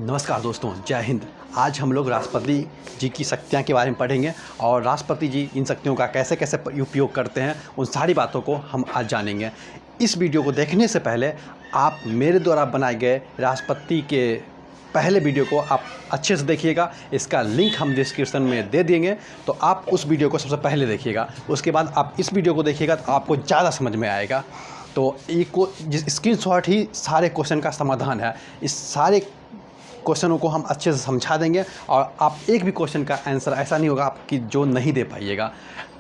नमस्कार दोस्तों, जय हिंद। आज हम लोग राष्ट्रपति जी की शक्तियाँ के बारे में पढ़ेंगे और राष्ट्रपति जी इन शक्तियों का कैसे कैसे उपयोग करते हैं, उन सारी बातों को हम आज जानेंगे। इस वीडियो को देखने से पहले आप मेरे द्वारा बनाए गए राष्ट्रपति के पहले वीडियो को आप अच्छे से देखिएगा। इसका लिंक हम डिस्क्रिप्शन में दे देंगे, तो आप उस वीडियो को सबसे पहले देखिएगा। उसके बाद आप इस वीडियो को देखिएगा तो आपको ज़्यादा समझ में आएगा। तो स्क्रीनशॉट ही सारे क्वेश्चन का समाधान है। इस सारे क्वेश्चनों को हम अच्छे से समझा देंगे और आप एक भी क्वेश्चन का आंसर ऐसा नहीं होगा आपकी जो नहीं दे पाइएगा।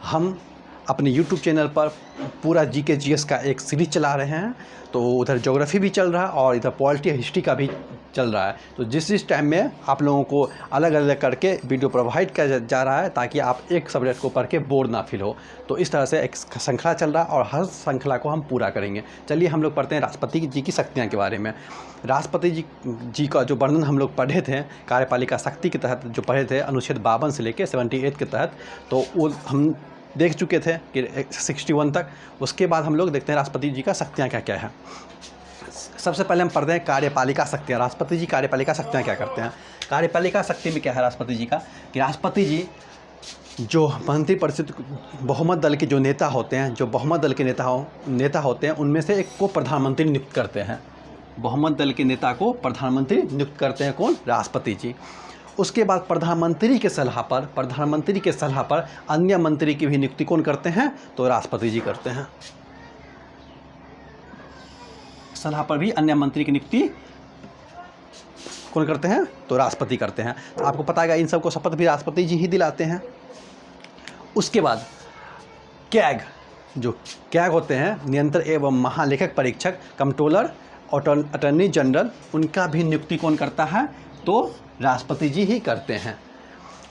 हम अपने YouTube चैनल पर पूरा जीके जीएस का एक सीरीज चला रहे हैं, तो उधर ज्योग्राफी भी चल रहा है और इधर पॉलिटी हिस्ट्री का भी चल रहा है। तो जिस टाइम में आप लोगों को अलग अलग करके वीडियो प्रोवाइड किया जा रहा है ताकि आप एक सब्जेक्ट को पढ़ के बोर ना फील हो। तो इस तरह से एक श्रृंखला चल रहा है और हर श्रृंखला को हम पूरा करेंगे। चलिए हम लोग पढ़ते हैं राष्ट्रपति जी की शक्तियाँ के बारे में। राष्ट्रपति जी का जो वर्णन हम लोग पढ़े थे कार्यपालिका शक्ति के तहत, जो पढ़े थे अनुच्छेद 52 से लेकर 78 के तहत, तो वो हम देख चुके थे कि 61 तक। उसके बाद हम लोग देखते हैं राष्ट्रपति जी का शक्तियाँ क्या क्या है। सबसे पहले हम पढ़ते हैं कार्यपालिका शक्तियाँ। राष्ट्रपति जी कार्यपालिका शक्तियाँ क्या करते हैं। कार्यपालिका शक्ति में क्या है राष्ट्रपति जी का, कि राष्ट्रपति जी जो मंत्रिपरिषद बहुमत दल के जो नेता होते हैं, जो बहुमत दल के नेता होते हैं, उनमें से एक को प्रधानमंत्री नियुक्त करते हैं। बहुमत दल के नेता को प्रधानमंत्री नियुक्त करते हैं कौन, राष्ट्रपति जी। उसके बाद प्रधानमंत्री के सलाह पर अन्य मंत्री की भी नियुक्ति कौन करते हैं, तो राष्ट्रपति जी करते हैं। सलाह पर भी अन्य मंत्री की नियुक्ति कौन करते हैं, तो राष्ट्रपति करते हैं। तो आपको पता है इन सबको शपथ भी राष्ट्रपति जी ही दिलाते हैं। उसके बाद कैग होते हैं नियंत्रक एवं महालेखक परीक्षक, कंट्रोलर, अटॉर्नी जनरल, उनका भी नियुक्ति कौन करता है, तो राष्ट्रपति जी ही करते हैं।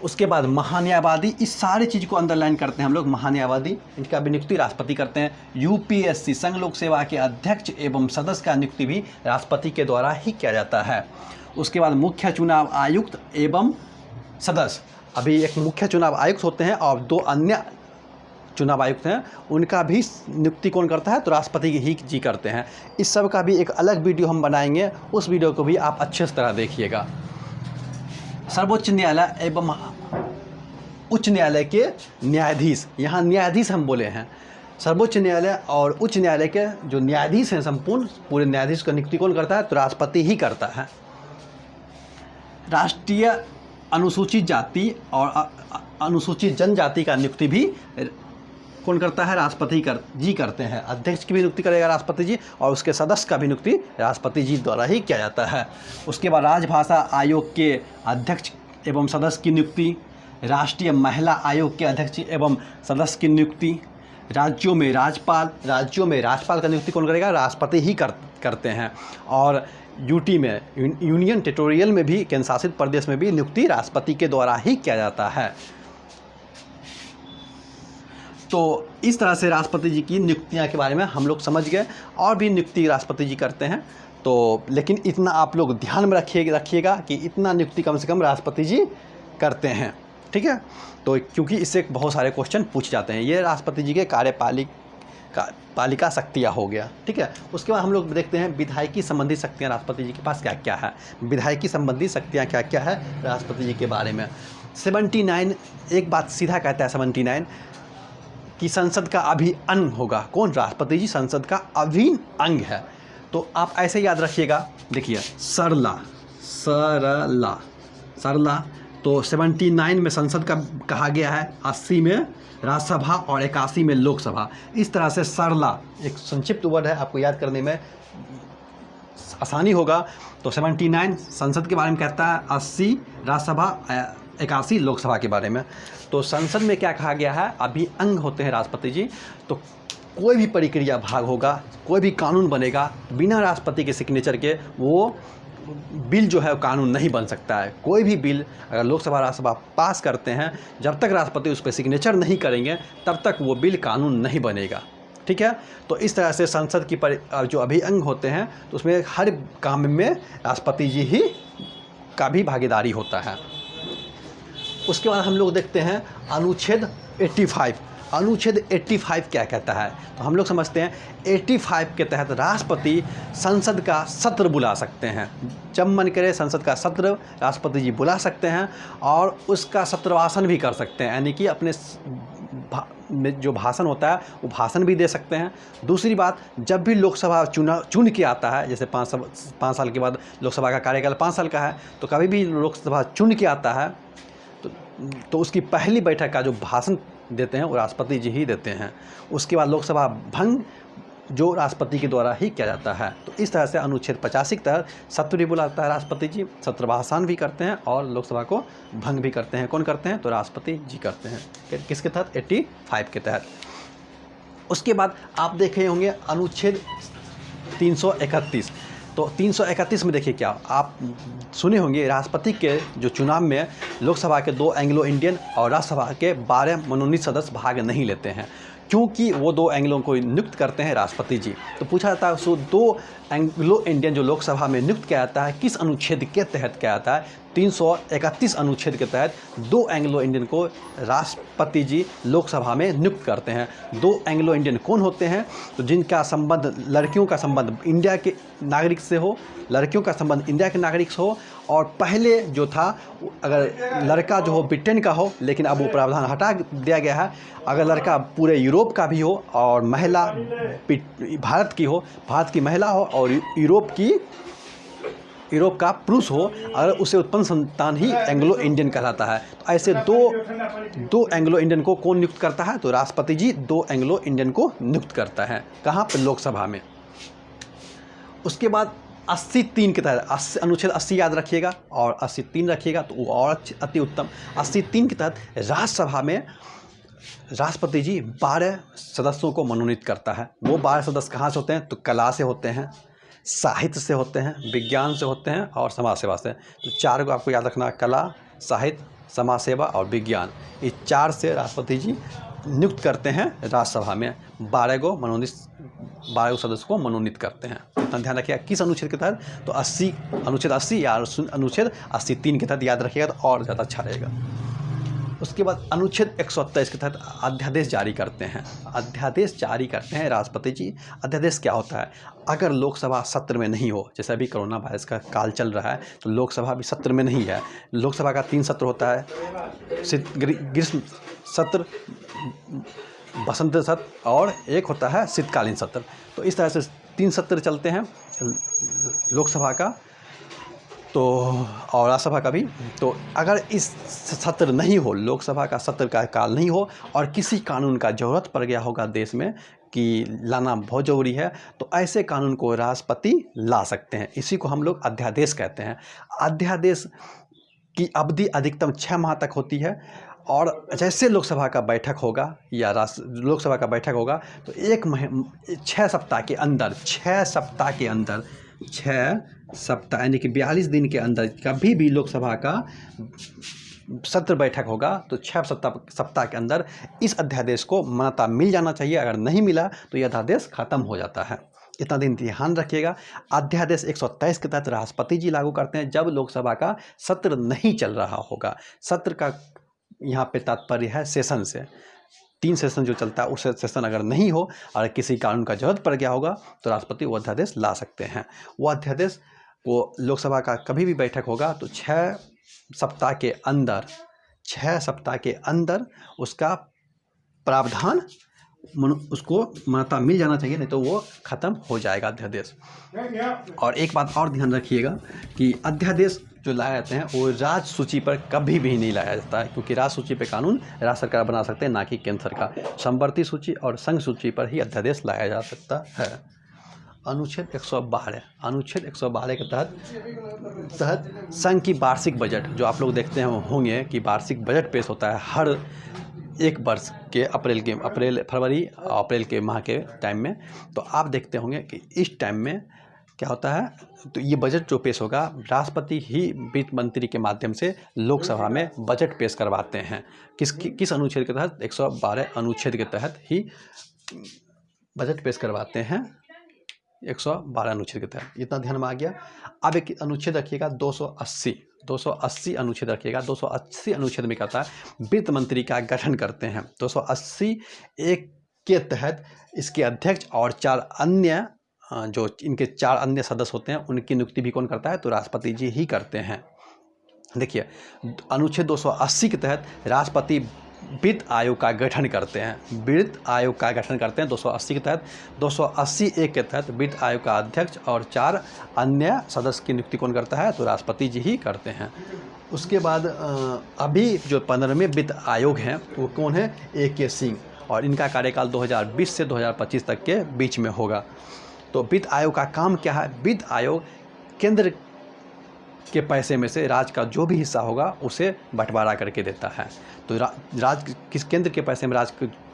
उसके बाद महान्यायवादी, इस सारी चीज़ को अंडरलाइन करते हैं हम लोग। महान्यायवादी, इनका भी नियुक्ति राष्ट्रपति करते हैं। यूपीएससी संघ लोक सेवा के अध्यक्ष एवं सदस्य का नियुक्ति भी राष्ट्रपति के द्वारा ही किया जाता है। उसके बाद मुख्य चुनाव आयुक्त एवं सदस्य, अभी एक मुख्य चुनाव आयुक्त होते हैं और 2 अन्य चुनाव आयुक्त हैं, उनका भी नियुक्ति कौन करता है, तो राष्ट्रपति ही जी करते हैं। इस सब का भी एक अलग वीडियो हम बनाएंगे, उस वीडियो को भी आप अच्छे से तरह देखिएगा। सर्वोच्च न्यायालय एवं उच्च न्यायालय के न्यायाधीश, यहाँ न्यायाधीश हम बोले हैं। सर्वोच्च न्यायालय और उच्च न्यायालय के जो न्यायाधीश हैं, संपूर्ण पूरे न्यायाधीश का नियुक्ति कौन करता है, तो राष्ट्रपति ही करता है। राष्ट्रीय अनुसूचित जाति और अनुसूचित जनजाति का नियुक्ति भी कौन करता है, राष्ट्रपति जी करते हैं। अध्यक्ष की भी नियुक्ति करेगा राष्ट्रपति जी और उसके सदस्य का भी नियुक्ति राष्ट्रपति जी द्वारा ही किया जाता है। उसके बाद राजभाषा आयोग के अध्यक्ष एवं सदस्य की नियुक्ति, राष्ट्रीय महिला आयोग के अध्यक्ष एवं सदस्य की नियुक्ति, राज्यों में राजपाल का नियुक्ति कौन करेगा, राष्ट्रपति ही करते हैं। और यूटी में, यूनियन टेरिटोरियल में भी, केंद्र शासित प्रदेश में भी नियुक्ति राष्ट्रपति के द्वारा ही किया जाता है। तो इस तरह से राष्ट्रपति जी की नियुक्तियां के बारे में हम लोग समझ गए। और भी नियुक्ति राष्ट्रपति जी करते हैं, तो लेकिन इतना आप लोग ध्यान में रखिएगा कि इतना नियुक्ति कम से कम राष्ट्रपति जी करते हैं, ठीक है। तो क्योंकि इससे बहुत सारे क्वेश्चन पूछ जाते हैं। ये राष्ट्रपति जी के कार्यपालिका शक्तियाँ हो गया, ठीक है। उसके बाद हम लोग देखते हैं विधायिकी संबंधी शक्तियाँ राष्ट्रपति जी के पास क्या क्या है। विधायिकी संबंधी शक्तियाँ क्या क्या है राष्ट्रपति जी के बारे में। 79, एक बात सीधा कहता है 79 कि संसद का अभिन्न अंग होगा कौन, राष्ट्रपति जी संसद का अभिन्न अंग है। तो आप ऐसे याद रखिएगा, देखिए सरला, तो 79 में संसद का कहा गया है, 80 में राज्यसभा और 81 में लोकसभा। इस तरह से सरला एक संक्षिप्त वर्ड है, आपको याद करने में आसानी होगा। तो 79 संसद के बारे में कहता है, 80 राज्यसभा, 81 लोकसभा के बारे में। तो संसद में क्या कहा गया है, अभी अंग होते हैं राष्ट्रपति जी। तो कोई भी प्रक्रिया भाग होगा, कोई भी कानून बनेगा, बिना राष्ट्रपति के सिग्नेचर के वो बिल जो है कानून नहीं बन सकता है। कोई भी बिल अगर लोकसभा राज्यसभा पास करते हैं, जब तक राष्ट्रपति उस पर सिग्नेचर नहीं करेंगे तब तक वो बिल कानून नहीं बनेगा, ठीक है। तो इस तरह से संसद की जो अभी अंग होते हैं, तो उसमें हर काम में राष्ट्रपति जी ही का भी भागीदारी होता है। उसके बाद हम लोग देखते हैं अनुच्छेद 85। अनुच्छेद 85 क्या कहता है, तो हम लोग समझते हैं 85 के तहत राष्ट्रपति संसद का सत्र बुला सकते हैं। जब मन करे संसद का सत्र राष्ट्रपति जी बुला सकते हैं और उसका सत्रवासन भी कर सकते हैं, यानी कि अपने में जो भाषण होता है वो भाषण भी दे सकते हैं। दूसरी बात, जब भी लोकसभा चुन के आता है, जैसे 5 साल के बाद लोकसभा का कार्यकाल 5 साल का है, तो कभी भी लोकसभा चुन के आता है तो उसकी पहली बैठक का जो भाषण देते हैं वो राष्ट्रपति जी ही देते हैं। उसके बाद लोकसभा भंग जो राष्ट्रपति के द्वारा ही किया जाता है। तो इस तरह से अनुच्छेद 85 के तहत सत्र भी बुलाता है राष्ट्रपति जी, सत्र भाषण भी करते हैं और लोकसभा को भंग भी करते हैं। कौन करते हैं, तो राष्ट्रपति जी करते हैं। किसके तहत, 85 के तहत। उसके बाद आप देखे होंगे अनुच्छेद 331। तो 331 में देखिए क्या आप सुने होंगे, राष्ट्रपति के जो चुनाव में लोकसभा के 2 एंग्लो इंडियन और राज्यसभा के 12 मनोनीत सदस्य भाग नहीं लेते हैं, क्योंकि वो 2 एंग्लो को नियुक्त करते हैं राष्ट्रपति जी। तो पूछा जाता है सो 2 एंग्लो इंडियन जो लोकसभा में नियुक्त किया जाता है किस अनुच्छेद के तहत किया जाता है, 331 अनुच्छेद के तहत 2 एंग्लो इंडियन को राष्ट्रपति जी लोकसभा में नियुक्त करते हैं। 2 एंग्लो इंडियन कौन होते हैं, तो जिनका संबंध, लड़कियों का संबंध इंडिया के नागरिक से हो, लड़कियों का संबंध इंडिया के नागरिक से हो, और पहले जो था अगर लड़का जो हो ब्रिटेन का हो, लेकिन अब वो प्रावधान हटा दिया गया है, अगर लड़का पूरे यूरोप का भी हो और महिला भारत की हो, भारत की महिला हो और यूरोप का पुरुष हो, अगर उसे उत्पन्न संतान ही एंग्लो इंडियन कहलाता है। तो ऐसे दो एंग्लो इंडियन को कौन नियुक्त करता है, तो राष्ट्रपति जी 2 एंग्लो इंडियन को नियुक्त करता है। कहाँ पर, लोकसभा में। उसके बाद 83 के तहत, अनुच्छेद 80 याद रखिएगा और 83 रखिएगा तो वो और अति उत्तम। 83 के तहत राज्यसभा में राष्ट्रपति जी 12 सदस्यों को मनोनीत करता है। वो 12 सदस्य कहाँ से होते हैं, तो कला से होते हैं, साहित्य से होते हैं, विज्ञान से होते हैं और समाज सेवा से। तो 4 को आपको याद रखना, कला, साहित्य, समाज सेवा और विज्ञान। ये 4 से राष्ट्रपति जी नियुक्त करते हैं राज्यसभा में। 12 सदस्य को मनोनीत करते हैं। इतना ध्यान रखिएगा किस अनुच्छेद के तहत, तो अनुच्छेद 80 या अनुच्छेद 83 के तहत याद रखिएगा तो और ज़्यादा अच्छा रहेगा। उसके बाद अनुच्छेद 127 के तहत अध्यादेश जारी करते हैं। अध्यादेश जारी करते हैं राष्ट्रपति जी। अध्यादेश क्या होता है, अगर लोकसभा सत्र में नहीं हो, जैसे अभी कोरोना वायरस का काल चल रहा है तो लोकसभा भी सत्र में नहीं है। लोकसभा का 3 सत्र होता है, ग्रीष्म सत्र, बसंत सत्र और एक होता है शीतकालीन सत्र। तो इस तरह से 3 सत्र चलते हैं लोकसभा का तो और राज्यसभा का भी। तो अगर इस सत्र नहीं हो, लोकसभा का सत्र का काल नहीं हो और किसी कानून का ज़रूरत पड़ गया होगा देश में कि लाना बहुत ज़रूरी है, तो ऐसे कानून को राष्ट्रपति ला सकते हैं। इसी को हम लोग अध्यादेश कहते हैं। अध्यादेश की अवधि अधिकतम 6 माह तक होती है और जैसे लोकसभा का बैठक होगा या लोकसभा का बैठक होगा तो 6 सप्ताह के अंदर 6 सप्ताह यानी कि 42 दिन के अंदर कभी भी लोकसभा का सत्र बैठक होगा तो 6 सप्ताह के अंदर इस अध्यादेश को मान्यता मिल जाना चाहिए। अगर नहीं मिला तो यह अध्यादेश खत्म हो जाता है। इतना दिन ध्यान रखिएगा। अध्यादेश 123 के तहत राष्ट्रपति जी लागू करते हैं जब लोकसभा का सत्र नहीं चल रहा होगा। सत्र का यहाँ पे तात्पर्य है सेशन से। 3 सेशन जो चलता है उस सेशन अगर नहीं हो और किसी कानून का जरूरत पड़ गया होगा तो राष्ट्रपति वो अध्यादेश ला सकते हैं। वो अध्यादेश को लोकसभा का कभी भी बैठक होगा तो 6 सप्ताह के अंदर उसका प्रावधान उसको मान्यता मिल जाना चाहिए, नहीं तो वो ख़त्म हो जाएगा अध्यादेश। और एक बात और ध्यान रखिएगा कि अध्यादेश जो लाए जाते हैं वो राज्य सूची पर कभी भी नहीं लाया जाता है, क्योंकि राज्य सूची पे कानून राज्य सरकार बना सकते हैं, ना कि केंद्र सरकार। समवर्ती सूची और संघ सूची पर ही अध्यादेश लाया जा सकता है। अनुच्छेद 112 के तहत संघ की वार्षिक बजट, जो आप लोग देखते हैं होंगे कि वार्षिक बजट पेश होता है हर एक वर्ष के अप्रैल के माह के टाइम में। तो आप देखते होंगे कि इस टाइम में क्या होता है, तो ये बजट जो पेश होगा राष्ट्रपति ही वित्त मंत्री के माध्यम से लोकसभा में बजट पेश करवाते हैं। किस अनुच्छेद के तहत, 112 अनुच्छेद के तहत ही बजट पेश करवाते हैं 112 अनुच्छेद के तहत, इतना ध्यान में आ गया। अब एक अनुच्छेद रखिएगा 280 अनुच्छेद रखिएगा। 280 अनुच्छेद में कहता है वित्त मंत्री का गठन करते हैं। 280 एक के तहत इसके अध्यक्ष और 4 अन्य जो इनके 4 अन्य सदस्य होते हैं उनकी नियुक्ति भी कौन करता है, तो राष्ट्रपति जी ही करते हैं। देखिए अनुच्छेद 280 के तहत राष्ट्रपति वित्त आयोग का गठन करते हैं। वित्त आयोग का गठन करते हैं 280 के तहत। 280 एक के तहत वित्त आयोग का अध्यक्ष और 4 अन्य सदस्य की नियुक्ति कौन करता है, तो राष्ट्रपति जी ही करते हैं। उसके बाद अभी जो 15वें वित्त आयोग हैं वो कौन है, AK सिंह, और इनका कार्यकाल 2020 से 2025 तक के बीच में होगा। तो वित्त आयोग का काम क्या है, वित्त आयोग केंद्र के पैसे में से राज्य का जो भी हिस्सा होगा उसे बंटवारा करके देता है। तो राज्य किस केंद्र के पैसे में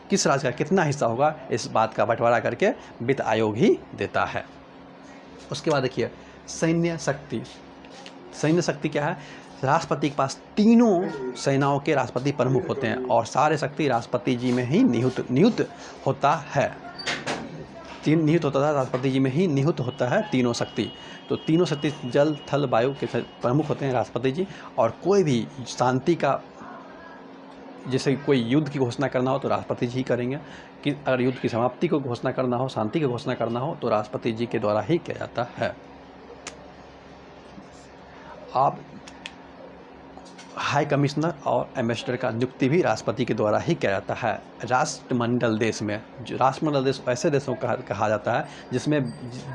किस राज्य का कितना हिस्सा होगा, इस बात का बंटवारा करके वित्त आयोग ही देता है। उसके बाद देखिए सैन्य शक्ति। सैन्य शक्ति क्या है, राष्ट्रपति के पास तीनों सेनाओं के राष्ट्रपति प्रमुख होते हैं और सारे शक्ति राष्ट्रपति जी में ही नियुक्त होता है। नियुक्त होता है राष्ट्रपति जी में ही नियुक्त होता है तीनों शक्ति। तो तीनों शक्ति जल थल वायु के प्रमुख होते हैं राष्ट्रपति जी। और कोई भी शांति का, जैसे कोई युद्ध की घोषणा करना हो तो राष्ट्रपति जी ही करेंगे, कि अगर युद्ध की समाप्ति को घोषणा करना हो, शांति की घोषणा करना हो तो राष्ट्रपति जी के द्वारा ही किया जाता है। आप हाई कमिश्नर और एम्बेसडर का नियुक्ति भी राष्ट्रपति के द्वारा ही किया जाता है। राष्ट्रमंडल देश में, जो राष्ट्रमंडल देश ऐसे देशों का कहा जाता है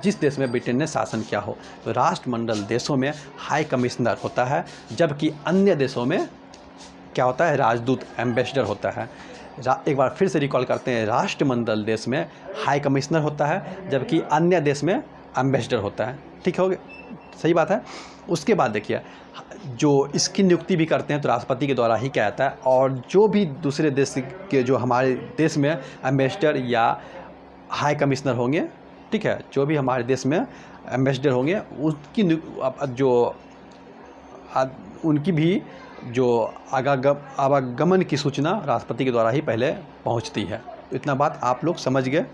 जिस देश में ब्रिटेन ने शासन किया हो। तो राष्ट्रमंडल देशों में हाई कमिश्नर होता है, जबकि अन्य देशों में क्या होता है, राजदूत एम्बेसडर होता है। एक बार फिर से रिकॉल करते हैं, राष्ट्रमंडल देश में हाई कमिश्नर होता है, जबकि अन्य देश में एम्बेसडर होता है। ठीक हो गया, सही बात है। उसके बाद देखिए जो इसकी नियुक्ति भी करते हैं तो राष्ट्रपति के द्वारा ही किया जाता है। और जो भी दूसरे देश के, जो हमारे देश में एम्बेसडर या हाई कमिश्नर होंगे, ठीक है, जो भी हमारे देश में एम्बेसडर होंगे उनकी भी जो आवागमन की सूचना राष्ट्रपति के द्वारा ही पहले पहुंचती है। तो इतना बात आप लोग समझ गए।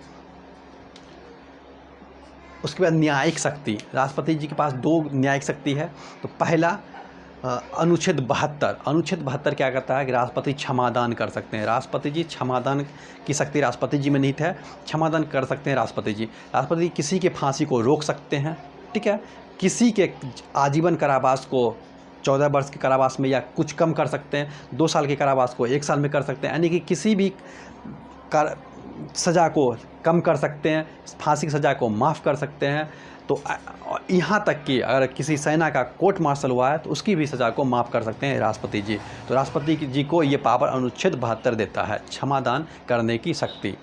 उसके बाद न्यायिक शक्ति। राष्ट्रपति जी के पास 2 न्यायिक शक्ति है। तो पहला अनुच्छेद 72। अनुच्छेद 72 क्या कहता है कि राष्ट्रपति क्षमादान कर सकते हैं। राष्ट्रपति जी क्षमादान की शक्ति राष्ट्रपति जी में निहित है। क्षमादान कर सकते हैं राष्ट्रपति जी। राष्ट्रपति किसी के फांसी को रोक सकते हैं, ठीक है, किसी के आजीवन कारावास को 14 वर्ष के कारावास में या कुछ कम कर सकते हैं, 2 साल के कारावास को 1 साल में कर सकते हैं, यानी कि किसी भी सज़ा को कम कर सकते हैं, फांसी की सज़ा को माफ़ कर सकते हैं। तो यहाँ तक कि अगर किसी सेना का कोर्ट मार्शल हुआ है तो उसकी भी सज़ा को माफ़ कर सकते हैं राष्ट्रपति जी। तो राष्ट्रपति जी को ये पावर अनुच्छेद 72 देता है, क्षमादान करने की शक्ति।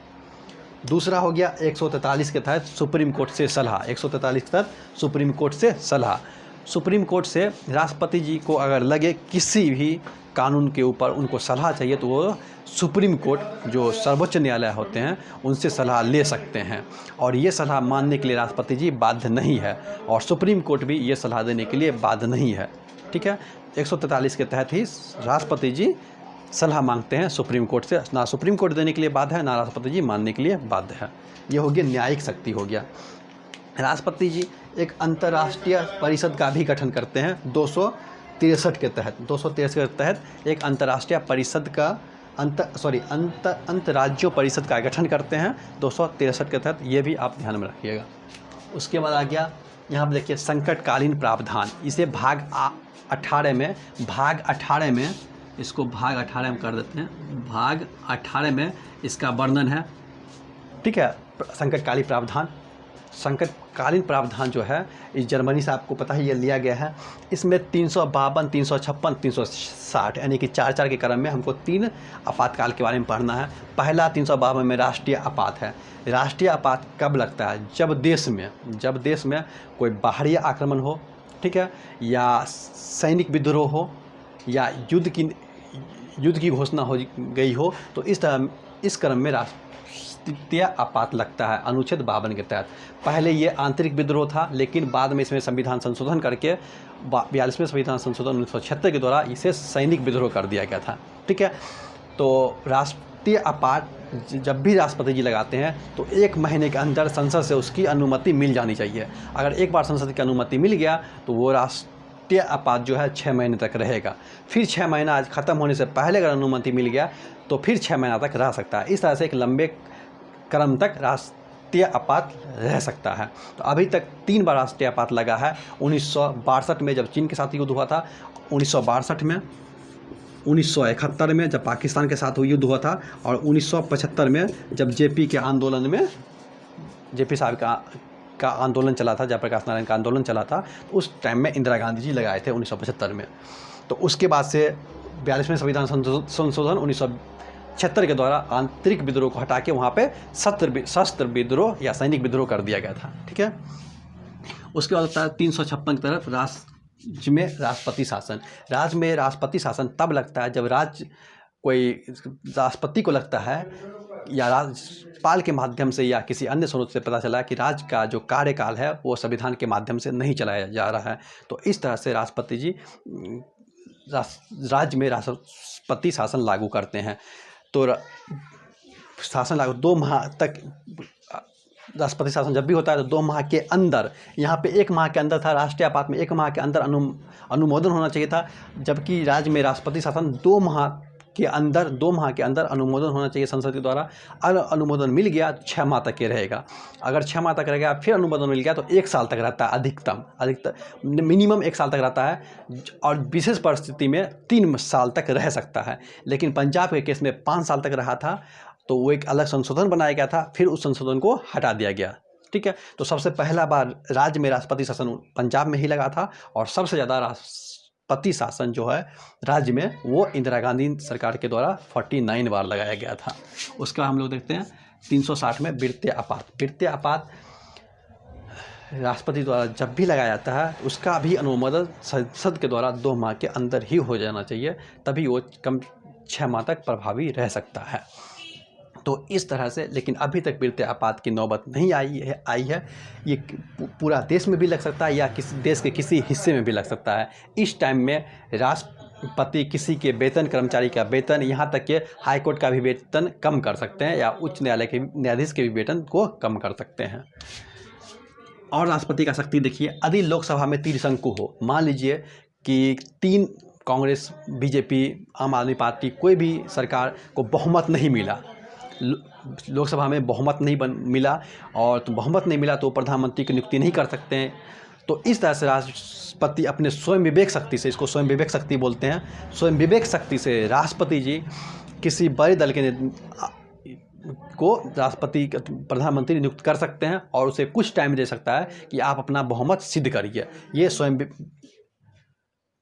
दूसरा हो गया 143 के तहत सुप्रीम कोर्ट से सलाह। 143 के तहत सुप्रीम कोर्ट से सलाह। सुप्रीम कोर्ट से राष्ट्रपति जी को अगर लगे किसी भी कानून के ऊपर उनको सलाह चाहिए तो वो सुप्रीम कोर्ट, जो सर्वोच्च न्यायालय होते हैं, उनसे सलाह ले सकते हैं। और ये सलाह मानने के लिए राष्ट्रपति जी बाध्य नहीं है और सुप्रीम कोर्ट भी ये सलाह देने के लिए बाध्य नहीं है। ठीक है, 143 के तहत ही राष्ट्रपति जी सलाह मांगते हैं सुप्रीम कोर्ट से। ना सुप्रीम कोर्ट देने के लिए बाध्य है, ना राष्ट्रपति जी मानने के लिए बाध्य है। ये हो गया न्यायिक शक्ति हो गया। राष्ट्रपति जी एक अंतर्राष्ट्रीय परिषद का भी गठन करते हैं 263 के तहत। 263 के तहत एक अंतर्राष्ट्रीय परिषद का अंतर्राज्यीय परिषद का गठन करते हैं 263 के तहत। ये भी आप ध्यान में रखिएगा। उसके बाद आ गया यहाँ पर देखिए संकटकालीन प्रावधान। इसे भाग 18 में इसको भाग 18 में कर देते हैं। भाग 18 में इसका वर्णन है, ठीक है। संकटकालीन प्रावधान जो है इस जर्मनी से आपको पता है ये लिया गया है। इसमें 352, 356, 360 यानी कि 4-4 के क्रम में हमको 3 आपातकाल के बारे में पढ़ना है। पहला 352 में राष्ट्रीय आपात है। राष्ट्रीय आपात कब लगता है? जब देश में कोई बाहरी आक्रमण हो, ठीक है, या सैनिक विद्रोह हो या युद्ध की घोषणा हो गई हो, तो इस क्रम में राष्ट्रीय आपात लगता है अनुच्छेद 52 के तहत। पहले ये आंतरिक विद्रोह था, लेकिन बाद में इसमें संविधान संशोधन करके 42वें संविधान संशोधन 1976 के द्वारा इसे सैनिक विद्रोह कर दिया गया था। ठीक है, तो राष्ट्रीय आपात जब भी राष्ट्रपति जी लगाते हैं तो 1 महीने के अंदर संसद से उसकी अनुमति मिल जानी चाहिए। अगर एक बार संसद की अनुमति मिल गया तो वो राष्ट्रीय आपात जो है 6 महीने तक रहेगा। फिर 6 महीना आज ख़त्म होने से पहले अगर अनुमति मिल गया तो फिर 6 महीना तक रह सकता है। इस तरह से एक लंबे क्रम तक राष्ट्रीय आपात रह सकता है। तो अभी तक 3 बार राष्ट्रीय आपात लगा है। 1962 में जब चीन के साथ युद्ध हुआ था, 1962 में, 1971 में जब पाकिस्तान के साथ युद्ध हुआ था, और 1975 में जब जेपी के आंदोलन में, जेपी साहब का आंदोलन चला था, जयप्रकाश नारायण का आंदोलन चला था, तो उस टाइम में इंदिरा गांधी जी लगाए थे 1975 में। तो उसके बाद से 42वें संविधान संशोधन 1976 के द्वारा आंतरिक विद्रोह को हटा के वहाँ पे सशस्त्र विद्रोह या सैनिक विद्रोह कर दिया गया था। ठीक है। उसके बाद होता है 356 की तरफ राज्य में राष्ट्रपति शासन। राज्य में राष्ट्रपति शासन तब लगता है जब कोई राष्ट्रपति को लगता है या राज्यपाल के माध्यम से या किसी अन्य स्रोत से पता चला कि राज्य का जो कार्यकाल है वो संविधान के माध्यम से नहीं चलाया जा रहा है, तो इस तरह से राष्ट्रपति जी राज्य में राष्ट्रपति शासन लागू करते हैं। तो शासन लागू 2 माह तक राष्ट्रपति शासन जब भी होता है तो 2 माह के अंदर, यहाँ पे 1 माह के अंदर था राष्ट्रीय आपात में, 1 माह के अंदर अनुमोदन होना चाहिए था, जबकि राज्य में राष्ट्रपति शासन 2 माह के अंदर अनुमोदन होना चाहिए संसद के द्वारा। अगर अनुमोदन मिल गया तो 6 माह तक ये रहेगा। अगर 6 माह तक रहेगा, फिर अनुमोदन मिल गया तो 1 साल तक रहता है, अधिकतम मिनिमम 1 साल तक रहता है, और विशेष परिस्थिति में 3 साल तक रह सकता है। लेकिन पंजाब के केस में 5 साल तक रहा था, तो वो एक अलग संशोधन बनाया गया था, फिर उस संशोधन को हटा दिया गया। ठीक है। तो सबसे पहला बार राज्य में राष्ट्रपति शासन पंजाब में ही लगा था, और सबसे ज़्यादा राष्ट्रपति शासन जो है राज्य में वो इंदिरा गांधी सरकार के द्वारा 49 बार लगाया गया था। उसका हम लोग देखते हैं 360 में वित्तीय आपात। वित्तीय आपात राष्ट्रपति द्वारा जब भी लगाया जाता है उसका भी अनुमोदन संसद के द्वारा 2 माह के अंदर ही हो जाना चाहिए, तभी वो कम 6 माह तक प्रभावी रह सकता है। तो इस तरह से, लेकिन अभी तक वित्तीय आपात की नौबत नहीं आई है। ये पूरा देश में भी लग सकता है या किसी देश के किसी हिस्से में भी लग सकता है। इस टाइम में राष्ट्रपति किसी के वेतन, कर्मचारी का वेतन, यहाँ तक कि हाईकोर्ट का भी वेतन कम कर सकते हैं, या उच्च न्यायालय के न्यायाधीश के भी वेतन को कम कर सकते हैं। और राष्ट्रपति का शक्ति देखिए, यदि लोकसभा में त्रिशंकु हो, मान लीजिए कि 3 कांग्रेस, बीजेपी, आम आदमी पार्टी, कोई भी सरकार को बहुमत नहीं मिला, लोकसभा में बहुमत नहीं मिला, और तो बहुमत नहीं मिला तो प्रधानमंत्री की नियुक्ति नहीं कर सकते हैं। तो इस तरह से राष्ट्रपति अपने स्वयं विवेक शक्ति से, इसको स्वयं विवेक शक्ति बोलते हैं, स्वयं विवेक शक्ति से राष्ट्रपति जी किसी बड़े दल के को राष्ट्रपति प्रधानमंत्री नियुक्त कर सकते हैं, और उसे कुछ टाइम दे सकता है कि आप अपना बहुमत सिद्ध करिए। ये स्वयं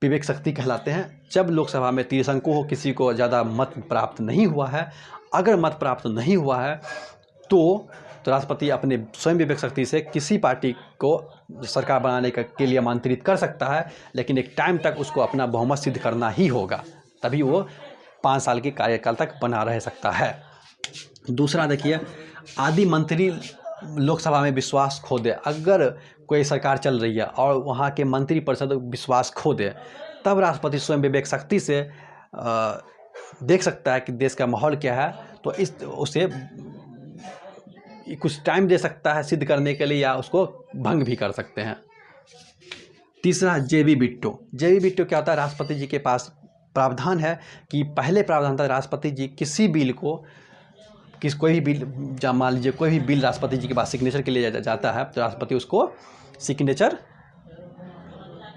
विवेक शक्ति कहलाते हैं। जब लोकसभा में त्रिशंकु हो, किसी को ज़्यादा मत प्राप्त नहीं हुआ है, अगर मत प्राप्त नहीं हुआ है तो राष्ट्रपति अपने स्वयं विवेक शक्ति से किसी पार्टी को सरकार बनाने के लिए आमंत्रित कर सकता है, लेकिन एक टाइम तक उसको अपना बहुमत सिद्ध करना ही होगा, तभी वो 5 साल के कार्यकाल तक बना रह सकता है। दूसरा देखिए, आदि मंत्री लोकसभा में विश्वास खो दे। अगर कोई सरकार चल रही है और वहाँ के मंत्री परिषद विश्वास खो दे, तब राष्ट्रपति स्वयं विवेक शक्ति से देख सकता है कि देश का माहौल क्या है, तो उसे कुछ टाइम दे सकता है सिद्ध करने के लिए, या उसको भंग भी कर सकते हैं। तीसरा, जेबी बिट्टो। जेबी बिट्टो क्या होता है? राष्ट्रपति जी के पास प्रावधान है कि पहले प्रावधान था राष्ट्रपति जी किसी बिल को, कोई भी बिल, मान लीजिए कोई भी बिल राष्ट्रपति जी के पास सिग्नेचर के लिए जाता है, तो राष्ट्रपति उसको सिग्नेचर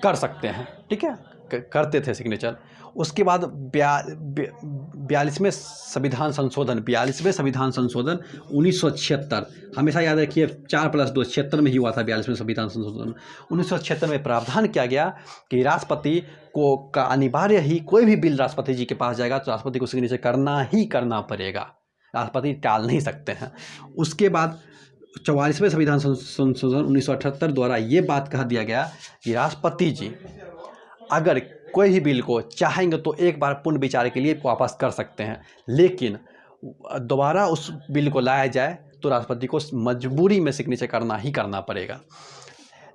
कर सकते हैं। ठीक है, करते थे सिग्नेचर। उसके बाद 42वें संविधान संशोधन 1976, हमेशा याद रखिए 4+2 76 में ही हुआ था 42वें संविधान संशोधन। 1976 में प्रावधान किया गया कि राष्ट्रपति को का अनिवार्य ही, कोई भी बिल राष्ट्रपति जी के पास जाएगा तो राष्ट्रपति को सिग्नेचर करना ही करना पड़ेगा, राष्ट्रपति टाल नहीं सकते हैं। उसके बाद 44वें संविधान संशोधन 1978 द्वारा ये बात कह दिया गया कि राष्ट्रपति जी अगर कोई भी बिल को चाहेंगे तो एक बार पुनः विचार के लिए वापस कर सकते हैं, लेकिन दोबारा उस बिल को लाया जाए तो राष्ट्रपति को मजबूरी में सिग्नेचर करना ही करना पड़ेगा।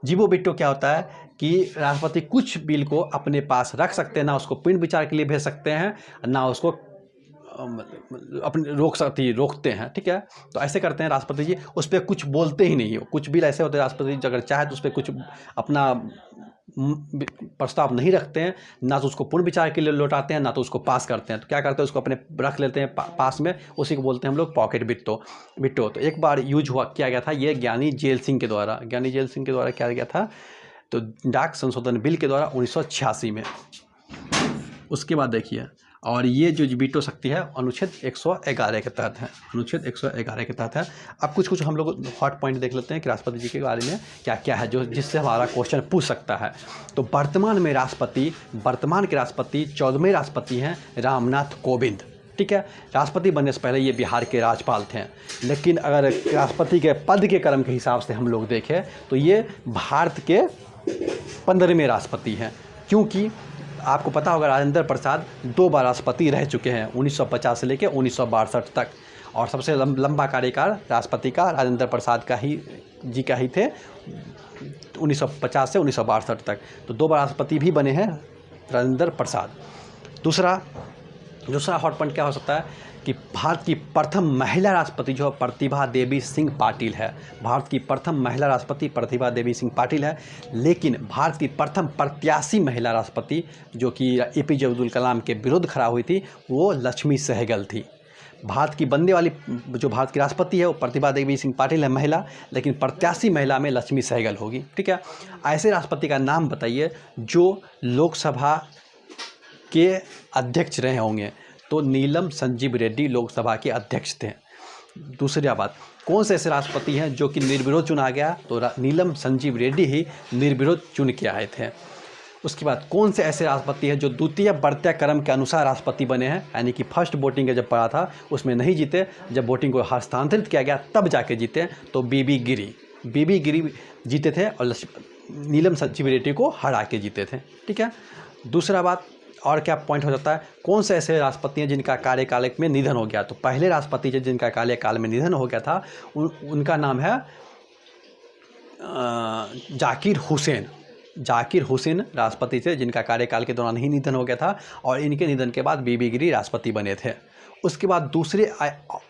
जीवो बिट्टो क्या होता है कि राष्ट्रपति कुछ बिल को अपने पास रख सकते हैं, ना उसको पुनः विचार के लिए भेज सकते हैं, ना उसको अपने रोकते हैं, ठीक है। तो ऐसे करते हैं राष्ट्रपति जी, उस पर कुछ बोलते ही नहीं हो, कुछ भी ऐसे होते हैं राष्ट्रपति जी अगर चाहे तो उस पर कुछ अपना प्रस्ताव नहीं रखते हैं, ना तो उसको पूर्ण विचार के लिए लौटाते हैं, ना तो उसको पास करते हैं। तो क्या करते हैं, उसको अपने रख लेते हैं पास में, उसी को बोलते हैं हम लोग पॉकेट बिट्टो। तो एक बार यूज किया गया था ये ज्ञानी जेल सिंह के द्वारा किया गया था, तो डाक संशोधन बिल के द्वारा 1986 में। उसके बाद देखिए, और ये जो वीटो शक्ति है अनुच्छेद 111 के तहत है, अनुच्छेद 111 के तहत है। अब कुछ हम लोग हॉट पॉइंट देख लेते हैं कि राष्ट्रपति जी के बारे में क्या क्या है जो जिससे हमारा क्वेश्चन पूछ सकता है। तो वर्तमान के राष्ट्रपति 14वें राष्ट्रपति हैं रामनाथ कोविंद, ठीक है। राष्ट्रपति बनने से पहले ये बिहार के राज्यपाल थे, लेकिन अगर राष्ट्रपति के पद के क्रम के हिसाब से हम लोग देखें तो ये भारत के 15वें राष्ट्रपति हैं, क्योंकि आपको पता होगा राजेंद्र प्रसाद 2 बार राष्ट्रपति रह चुके हैं 1950 से लेकर 1962 तक, और सबसे लंबा कार्यकाल राष्ट्रपति का राजेंद्र प्रसाद का ही थे 1950 से 1962 तक। तो 2 बार राष्ट्रपति भी बने हैं राजेंद्र प्रसाद। दूसरा हॉट पॉइंट क्या हो सकता है कि भारत की प्रथम महिला राष्ट्रपति जो प्रतिभा देवी सिंह पाटिल है, भारत की प्रथम महिला राष्ट्रपति प्रतिभा देवी सिंह पाटिल है। लेकिन भारत की प्रथम प्रत्याशी महिला राष्ट्रपति जो कि APJ अब्दुल कलाम के विरुद्ध खड़ा हुई थी वो लक्ष्मी सहगल थी। भारत की बनने वाली जो भारत की राष्ट्रपति है वो प्रतिभा देवी सिंह पाटिल है महिला, लेकिन प्रत्याशी महिला में लक्ष्मी सहगल होगी, ठीक है। ऐसे राष्ट्रपति का नाम बताइए जो लोकसभा के अध्यक्ष रहे होंगे। तो नीलम संजीव रेड्डी लोकसभा के अध्यक्ष थे। दूसरी बात, कौन से ऐसे राष्ट्रपति हैं जो कि निर्विरोध चुना गया, तो नीलम संजीव रेड्डी ही निर्विरोध चुन के आए थे। उसके बाद कौन से ऐसे राष्ट्रपति हैं जो द्वितीय बढ़ते क्रम के अनुसार राष्ट्रपति बने हैं, यानी कि फर्स्ट वोटिंग का जब पड़ा था उसमें नहीं जीते, जब वोटिंग को हस्तांतरित किया गया तब जाके जीते। तो बीबी गिरी जीते थे और नीलम संजीव रेड्डी को हरा के जीते थे, ठीक है। दूसरा बात और क्या पॉइंट हो जाता है, कौन से ऐसे राष्ट्रपति हैं जिनका कार्यकाल में निधन हो गया। तो पहले राष्ट्रपति जिनका कार्यकाल में निधन हो गया था उनका नाम है जाकिर हुसैन राष्ट्रपति थे जिनका कार्यकाल के दौरान ही निधन हो गया था, और इनके निधन के बाद बीबी गिरी राष्ट्रपति बने थे। उसके बाद दूसरे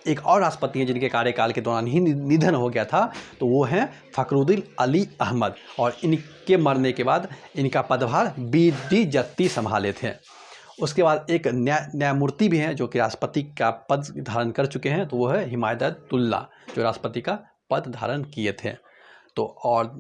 एक और राष्ट्रपति हैं जिनके कार्यकाल के दौरान ही निधन हो गया था, तो वो हैं फखरुद्दीन अली अहमद, और इनके मरने के बाद इनका पदभार BD जत्ती संभाले थे। उसके बाद एक न्यायमूर्ति भी हैं जो कि राष्ट्रपति का पद धारण कर चुके हैं, तो वो है हिमायतुल्लाह जो राष्ट्रपति का पद धारण किए थे। तो और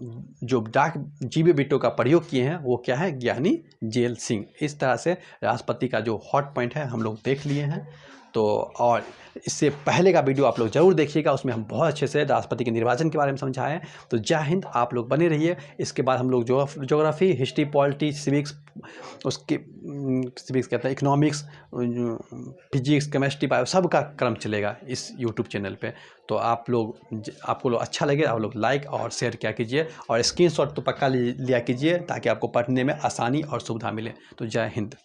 जो डाक जीबी बिट्टो का प्रयोग किए हैं वो क्या है, ज्ञानी जेल सिंह। इस तरह से राष्ट्रपति का जो हॉट पॉइंट है हम लोग देख लिए हैं। तो और इससे पहले का वीडियो आप लोग ज़रूर देखिएगा, उसमें हम बहुत अच्छे से राष्ट्रपति के निर्वाचन के बारे में समझाएं। तो जय हिंद, आप लोग बने रहिए। इसके बाद हम लोग ज्योग्राफी, हिस्ट्री, पॉलिटी, सिविक्स कहते हैं, इकोनॉमिक्स, फिजिक्स, केमिस्ट्री, बायो, सब का क्रम चलेगा इस यूट्यूब चैनल पे। तो आपको अच्छा लगे आप लोग लाइक और शेयर किया कीजिए, और स्क्रीनशॉट तो पक्का लिया कीजिए ताकि आपको पढ़ने में आसानी और सुविधा मिले। तो जय हिंद।